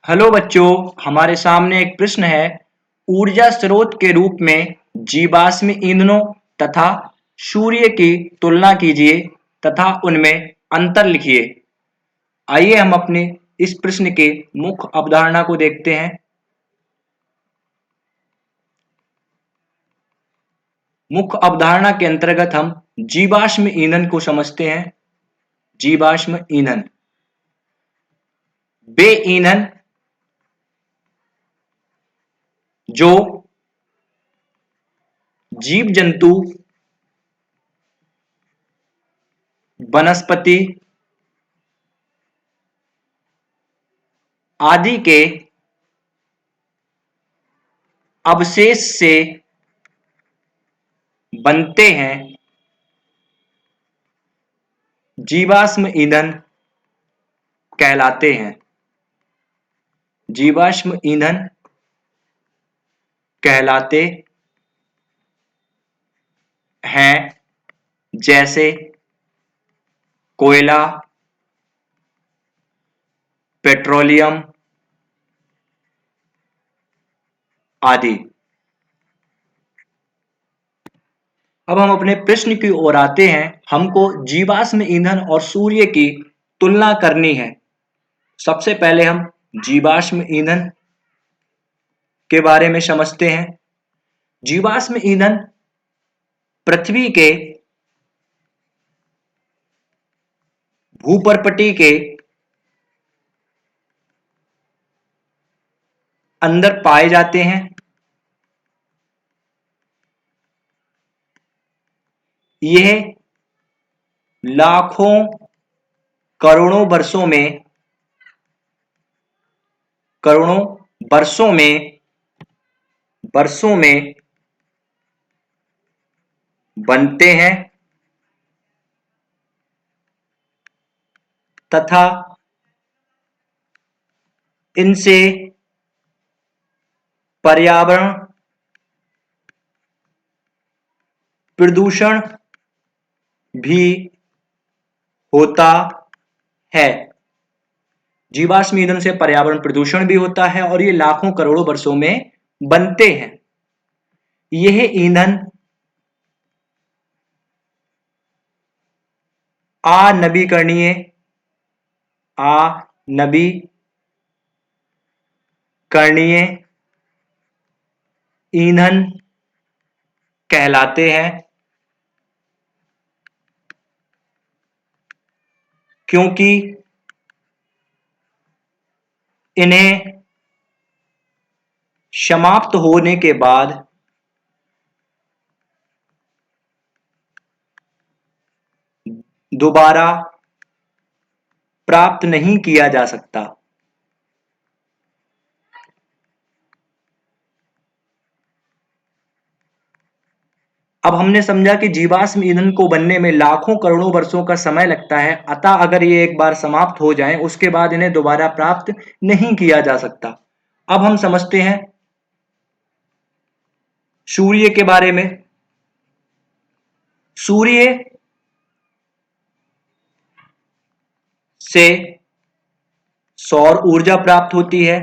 Hello बच्चों, हमारे सामने एक प्रश्न है। ऊर्जा स्रोत के रूप में जीवाश्म ईंधनों तथा सूर्य की तुलना कीजिए तथा उनमें अंतर लिखिए। आइए हम अपने इस प्रश्न के मुख्य अवधारणा को देखते हैं। मुख्य अवधारणा के अंतर्गत हम जीवाश्म ईंधन को समझते हैं। जीवाश्म ईंधन वे ईंधन जो जीव जंतु, वनस्पति आदि के अवशेष से बनते हैं, जीवाश्म ईंधन कहलाते हैं। जीवाश्म ईंधन कहलाते हैं, जैसे कोयला, पेट्रोलियम आदि। अब हम अपने प्रश्न की ओर आते हैं। हमको जीवाश्म ईंधन और सूर्य की तुलना करनी है। सबसे पहले हम जीवाश्म ईंधन के बारे में समझते हैं। जीवाश्म ईंधन पृथ्वी के भूपर्पटी के अंदर पाए जाते हैं। यह लाखों करोड़ों वर्षों में बनते हैं तथा इनसे पर्यावरण प्रदूषण भी होता है। जीवाश्म ईंधन से पर्यावरण प्रदूषण भी होता है और ये लाखों करोड़ों वर्षों में बनते हैं। यह ईंधन अनवीकरणीय ईंधन कहलाते हैं, क्योंकि इन्हें समाप्त होने के बाद दोबारा प्राप्त नहीं किया जा सकता। अब हमने समझा कि जीवाश्म ईंधन को बनने में लाखों करोड़ों वर्षों का समय लगता है, अतः अगर ये एक बार समाप्त हो जाएं, उसके बाद इन्हें दोबारा प्राप्त नहीं किया जा सकता। अब हम समझते हैं सूर्य के बारे में। सूर्य से सौर ऊर्जा प्राप्त होती है।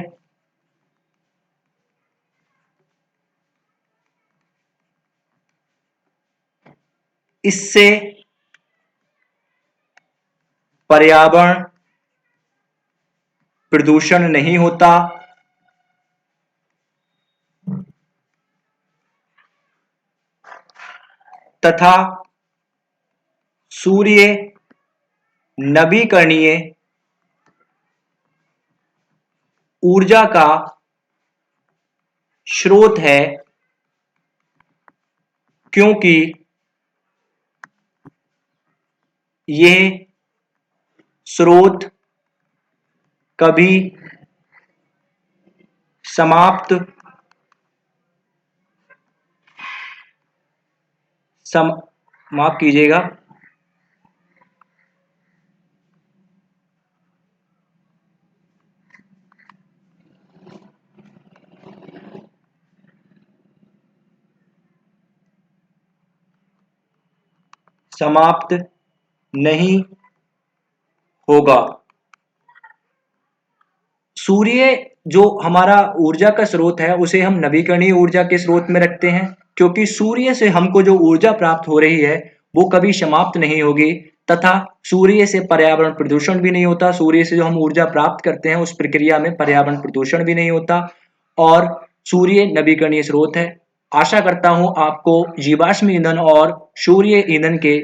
इससे पर्यावरण प्रदूषण नहीं होता तथा सूर्य नवीकरणीय ऊर्जा का स्रोत है, क्योंकि यह स्रोत कभी समाप्त माफ कीजिएगा, समाप्त नहीं होगा। सूर्य जो हमारा ऊर्जा का स्रोत है उसे हम नवीकरणीय ऊर्जा के स्रोत में रखते हैं, क्योंकि सूर्य से हमको जो ऊर्जा प्राप्त हो रही है वो कभी समाप्त नहीं होगी, तथा सूर्य से पर्यावरण प्रदूषण भी नहीं होता। सूर्य से जो हम ऊर्जा प्राप्त करते हैं उस प्रक्रिया में पर्यावरण प्रदूषण भी नहीं होता, और सूर्य नवीकरणीय स्रोत है। आशा करता हूं आपको जीवाश्म ईंधन और सूर्य ईंधन के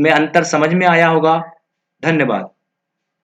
में अंतर समझ में आया होगा। धन्यवाद।